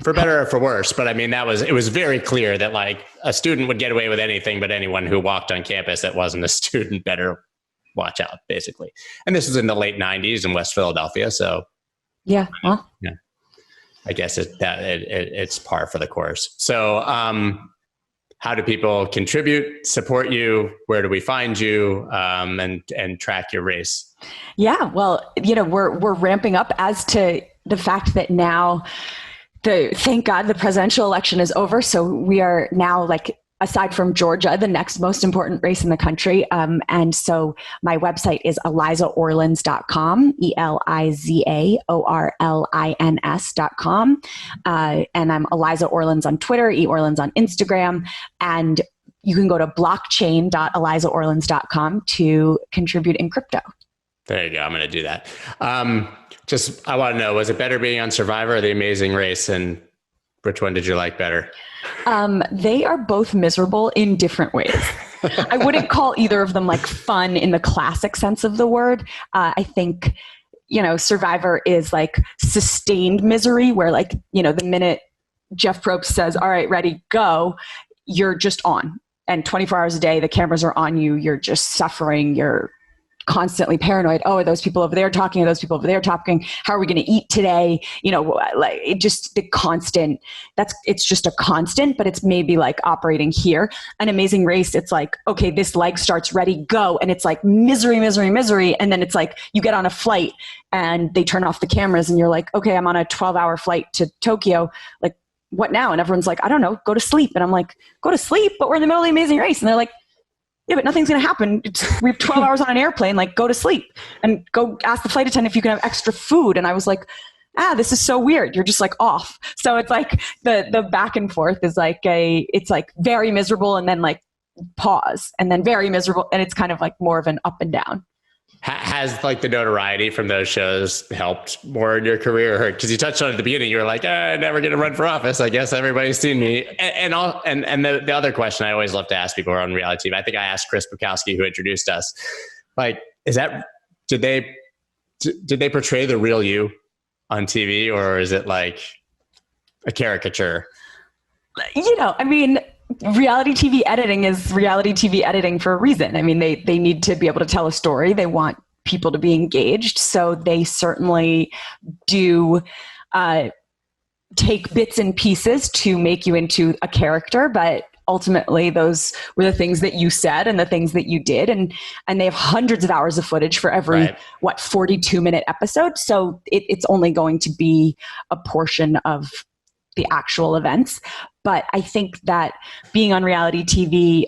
A: For better or for worse. But it was very clear that a student would get away with anything, but anyone who walked on campus that wasn't a student better watch out, basically. And this was in the late 90s in West Philadelphia. So
B: yeah, well,
A: yeah, I guess it's par for the course. So how do people contribute, support you? Where do we find you, and track your race?
B: Yeah, well, we're ramping up as to the fact that now, thank God the presidential election is over. So we are now, aside from Georgia, the next most important race in the country. And so my website is elizaorlins.com, ElizaOrlins.com. And I'm Eliza Orlins on Twitter, eOrlins on Instagram. And you can go to blockchain.elizaorlins.com to contribute in crypto.
A: There you go. I'm going to do that. I want to know, was it better being on Survivor or The Amazing Race? And which one did you like better?
B: They are both miserable in different ways. I wouldn't call either of them like fun in the classic sense of the word. I think, Survivor is like sustained misery where like, the minute Jeff Probst says, all right, ready, go, you're just on. And 24 hours a day, the cameras are on you. You're just suffering. You're constantly paranoid. Oh, are those people over there talking? Are those people over there talking? How are we going to eat today? Like it just the constant, it's just a constant, but it's maybe like operating here. An Amazing Race, it's like, okay, this leg starts, ready, go. And it's like misery, misery, misery. And then it's like, you get on a flight and they turn off the cameras and you're like, okay, I'm on a 12-hour flight to Tokyo. Like, what now? And everyone's like, I don't know, go to sleep. And I'm like, go to sleep? But we're in the middle of the Amazing Race. And they're like, yeah, but nothing's going to happen. We have 12 hours on an airplane, like go to sleep and go ask the flight attendant if you can have extra food. And I was like, this is so weird. You're just like off. So it's like the back and forth is like it's like very miserable and then like pause and then very miserable. And it's kind of like more of an up and down.
A: Has like the notoriety from those shows helped more in your career? Because you touched on it at the beginning, you were like, I'm never going to run for office. I guess everybody's seen me. And the other question I always love to ask people who are on reality TV, I think I asked Chris Bukowski, who introduced us, like, did they portray the real you on TV, or is it like a caricature?
B: I mean, reality TV editing is reality TV editing for a reason. I mean, they need to be able to tell a story. They want people to be engaged. So they certainly do take bits and pieces to make you into a character. But ultimately, those were the things that you said and the things that you did. And they have hundreds of hours of footage for every, 42-minute episode. So it's only going to be a portion of the actual events. But I think that being on reality TV,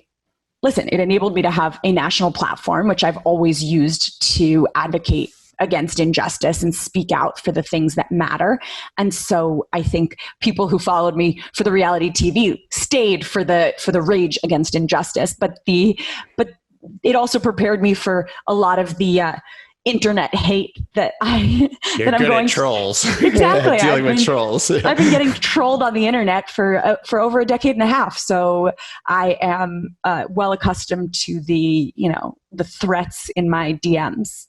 B: listen, it enabled me to have a national platform, which I've always used to advocate against injustice and speak out for the things that matter. And so I think people who followed me for the reality TV stayed for the rage against injustice. But it also prepared me for a lot for internet hate that I'm
A: good
B: going
A: at trolls.
B: Exactly.
A: Dealing with trolls.
B: I've been getting trolled on the internet for over a decade and a half. So I am well accustomed to the threats in my DMs.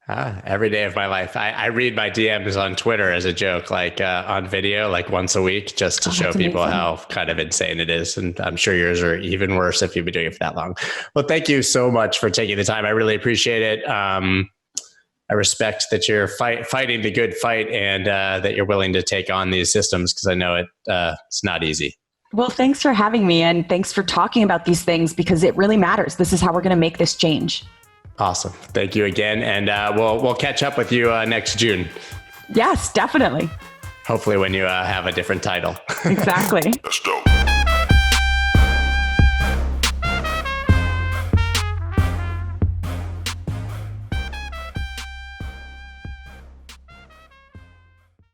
A: Every day of my life. I read my DMs on Twitter as a joke, like on video, like once a week, just to show people how kind of insane it is. And I'm sure yours are even worse if you've been doing it for that long. Well, thank you so much for taking the time. I really appreciate it. I respect that you're fighting the good fight and that you're willing to take on these systems, because I know it's not easy.
B: Well, thanks for having me, and thanks for talking about these things, because it really matters. This is how we're going to make this change. Awesome. Thank you again. And we'll catch up with you next June. Yes, definitely. Hopefully when you have a different title. Exactly. Let's go.